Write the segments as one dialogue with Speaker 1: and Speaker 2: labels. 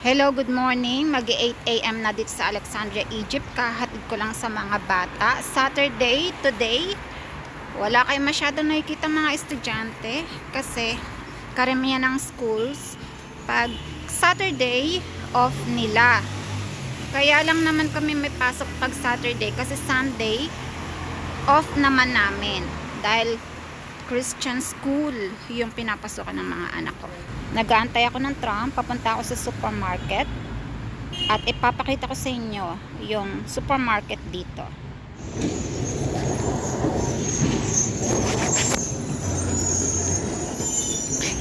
Speaker 1: Hello, good morning. Mag-8 a.m. na dito sa Alexandria, Egypt. Kahatid ko lang sa mga bata. Saturday, today, wala kayo masyadong nakikita mga estudyante kasi karamihan ng schools pag Saturday off nila. Kaya lang naman kami may pasok pag Saturday kasi Sunday off naman namin dahil Christian school yung pinapasokan ng mga anak ko. Nag-aantay ako ng tram, papunta ako sa supermarket at ipapakita ko sa inyo yung supermarket dito.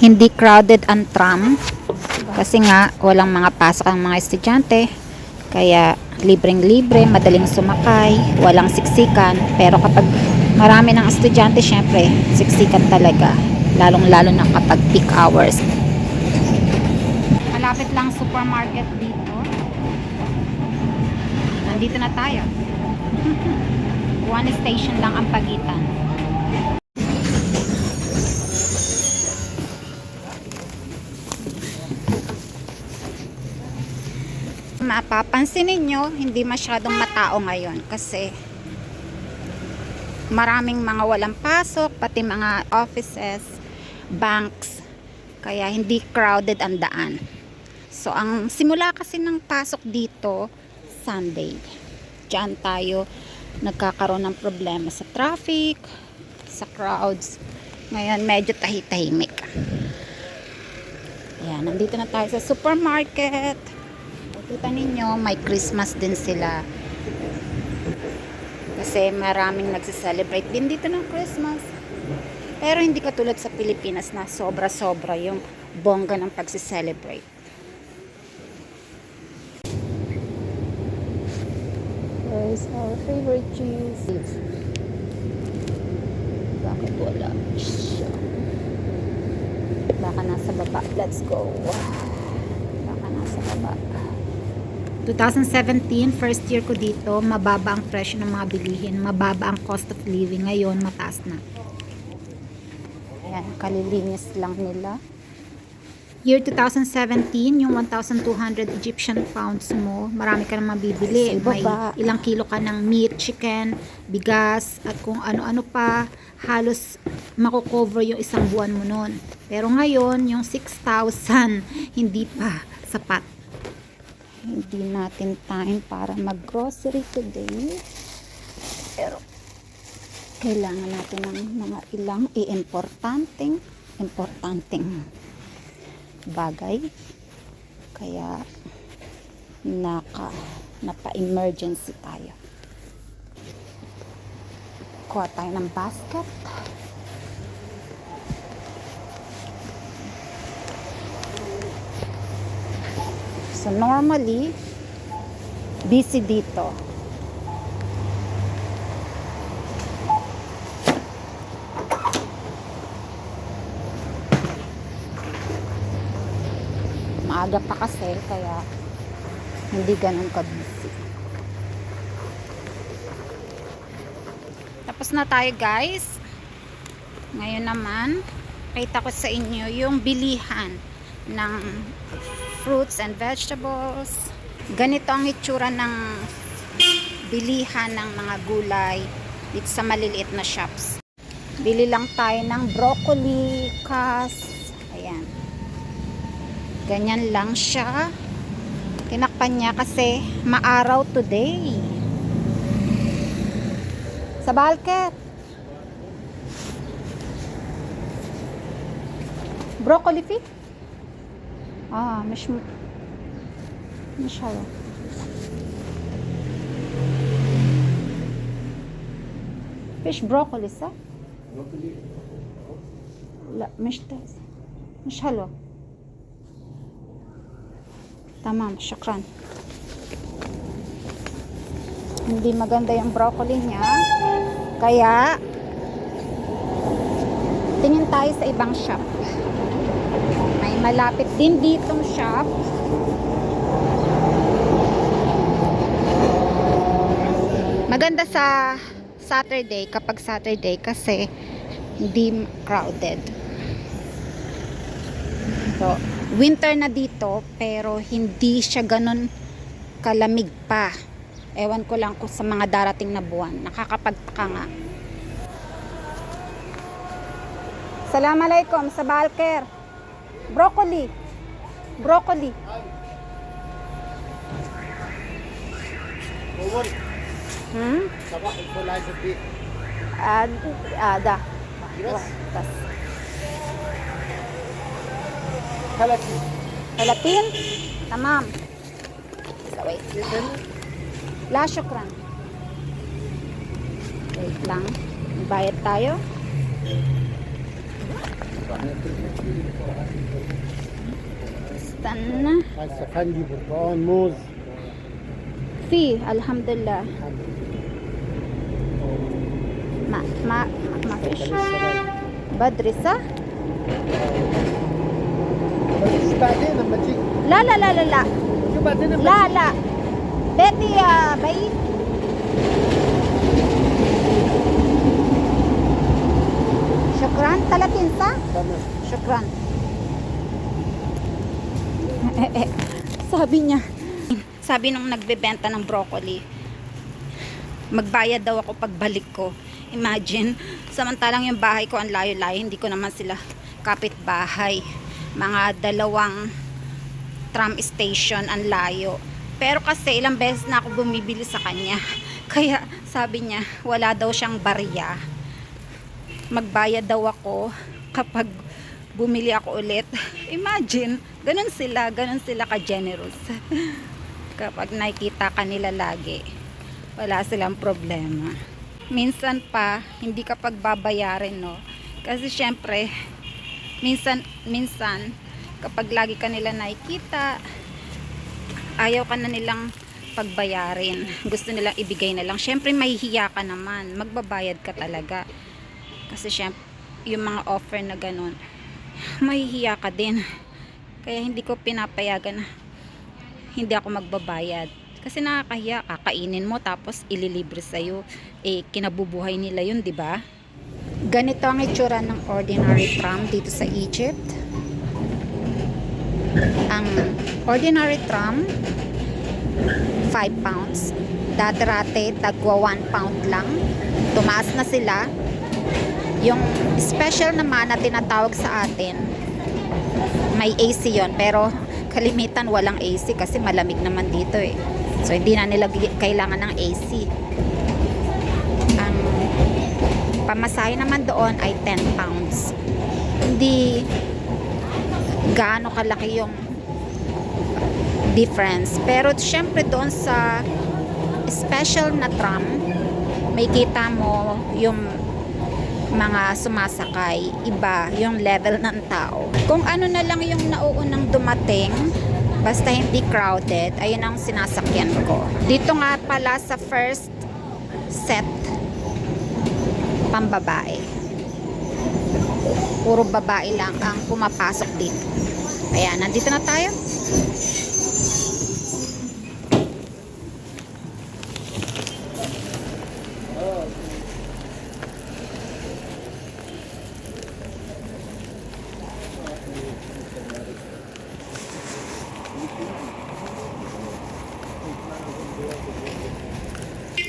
Speaker 1: Hindi crowded ang tram kasi nga walang mga pasok ang mga estudyante, kaya libreng-libre, madaling sumakay, walang siksikan. Pero kapag marami ng estudyante, syempre siksikan talaga, lalong-lalo na kapag peak hours. Malapit lang supermarket dito. Nandito na tayo. One station lang ang pagitan. Mapapansin ninyo, hindi masyadong matao ngayon kasi maraming mga walang pasok, pati mga offices, banks, kaya hindi crowded ang daan. So, ang simula kasi ng pasok dito, Sunday. Diyan tayo nagkakaroon ng problema sa traffic, sa crowds. Ngayon, medyo tahimik. Ayan, nandito na tayo sa supermarket. Kita ninyo, may Christmas din sila. Kasi maraming nagsiselebrate din dito ng Christmas. Pero hindi katulad sa Pilipinas na sobra-sobra yung bongga ng pagsiselebrate. Where's our favorite cheese? Bakit wala siya? Baka nasa baba. Let's go. Baka nasa baba. 2017, first year ko dito, mababa ang presyo ng mga bilihin, mababa ang cost of living. Ngayon, mataas na. Ayan, kalilinis lang nila. Year 2017, yung 1,200 Egyptian pounds mo, marami ka na mabibili. May ilang kilo ka ng meat, chicken, bigas, at kung ano-ano pa, halos makukover yung isang buwan mo nun. Pero ngayon, yung 6,000, hindi pa sapat. Hindi natin time para mag-grocery today. Pero, kailangan natin ng mga ilang importanteng bagay. Kaya, napa-emergency tayo. Kuha tayo ng basket. So, normally, busy dito. Maaga pa kasi, kaya hindi ganun ka-busy. Tapos na tayo, guys. Ngayon naman, kita ko sa inyo yung bilihan ng fruits and vegetables. Ganito ang itsura ng bilihan ng mga gulay dito sa maliliit na shops. Bili lang tayo ng broccoli, ayan. Ganyan lang siya. Tinakpan niya kasi maaraw today. Sa balket. Broccoli fi? مش حلو. فيش بروكولي صح؟ لا مش حلو. تمام شكرا. Hindi maganda yung broccoli niya, kaya tingin tayo sa ibang shop. May malapit din ditong shop. Maganda sa Saturday, kapag Saturday, kasi hindi crowded. So, winter na dito, pero hindi siya ganun kalamig pa. Ewan ko lang kung sa mga darating na buwan. Nakakapagtaka nga. Assalamualaikum sa Balker. Broccoli. Broccoli.
Speaker 2: صباح الفل عايز البيت
Speaker 1: ده
Speaker 2: بس
Speaker 1: بس
Speaker 2: 30
Speaker 1: 30 تمام. Wait.
Speaker 2: ايه تاني؟
Speaker 1: La, syukran. Wait lang. Bayad tayo. استنى.
Speaker 2: عايز سفندي برتقال موز
Speaker 1: في الحمد لله. ما فيش. بدري صح؟
Speaker 2: بس بعدين لما تيجي
Speaker 1: لا لا لا لا لا
Speaker 2: شو بعدين لما
Speaker 1: لا لا بيتي بعيد. شكرا 30 صح؟
Speaker 2: تمام
Speaker 1: Shukran. Sabi nung nagbebenta ng broccoli, magbayad daw ako pagbalik ko. Imagine, samantalang yung bahay ko ang layo-layo, hindi ko naman sila kapitbahay. Mga 2 tram station ang layo. Pero kasi ilang beses na ako bumibili sa kanya. Kaya sabi niya, wala daw siyang barya. Magbayad daw ako kapag bumili ako ulit. Imagine, ganun sila ka-generous. Kapag nakikita kanila lagi, wala silang problema. Minsan pa, hindi ka pagbabayarin, no? Kasi syempre, minsan, kapag lagi kanila nakikita, ayaw ka na nilang pagbayarin. Gusto nilang ibigay na lang. Syempre, mahihiya ka naman. Magbabayad ka talaga. Kasi syempre, yung mga offer na ganun, mahihiya ka din. Kaya hindi ko pinapayagan na hindi ako magbabayad. Kasi nakakahiya, kakainin mo tapos ililibre sa'yo. Kinabubuhay nila yun, di ba? Ganito ang itsura ng ordinary tram dito sa Egypt. Ang ordinary tram, 5 pounds. Dati-rate, tagwa 1 pound lang. Tumaas na sila. Yung special naman na tinatawag sa atin, may AC yon, pero kalimitan walang AC kasi malamig naman dito eh. So hindi na nila kailangan ng AC. Ang pamasahe naman doon ay 10 pounds. Hindi gaano kalaki yung difference. Pero syempre doon sa special na tram, may kita mo yung mga sumasakay, iba yung level ng tao. Kung ano na lang yung nauunang dumating, basta hindi crowded, ayun ang sinasakyan ko. Dito nga pala sa first set, pambabae. Puro babae lang ang pumapasok dito. Kaya nandito na tayo.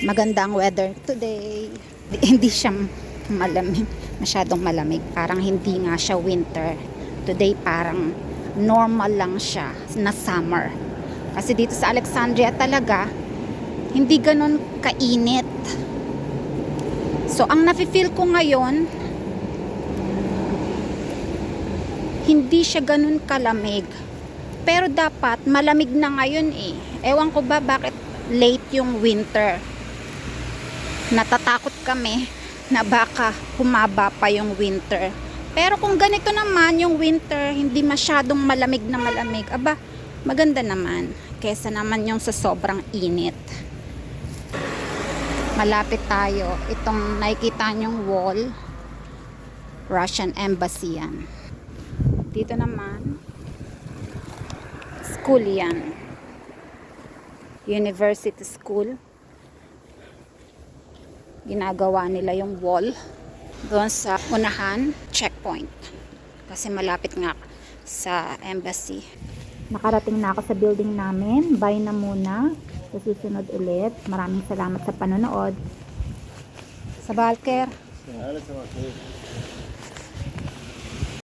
Speaker 1: Magandang weather today. Hindi siya malamig, masyadong malamig. Parang hindi nga siya winter. Today parang normal lang siya na summer. Kasi dito sa Alexandria talaga, hindi ganun kainit. So, ang nafe-feel ko ngayon, hindi siya ganun kalamig. Pero dapat, malamig na ngayon eh. Ewan ko ba bakit late yung winter. Natatakot kami na baka humaba pa yung winter. Pero kung ganito naman yung winter, hindi masyadong malamig na malamig, aba, maganda naman. Kesa naman yung sa sobrang init. Malapit tayo. Itong nakikita nyong wall, Russian Embassy yan. Dito naman, school yan. University School. Ginagawa nila yung wall doon sa unahan, checkpoint. Kasi malapit nga sa embassy. Nakarating na ako sa building namin. Bye na muna. Sa susunod ulit. Maraming salamat sa panonood. Sa Balker.
Speaker 2: هلا صباح الخير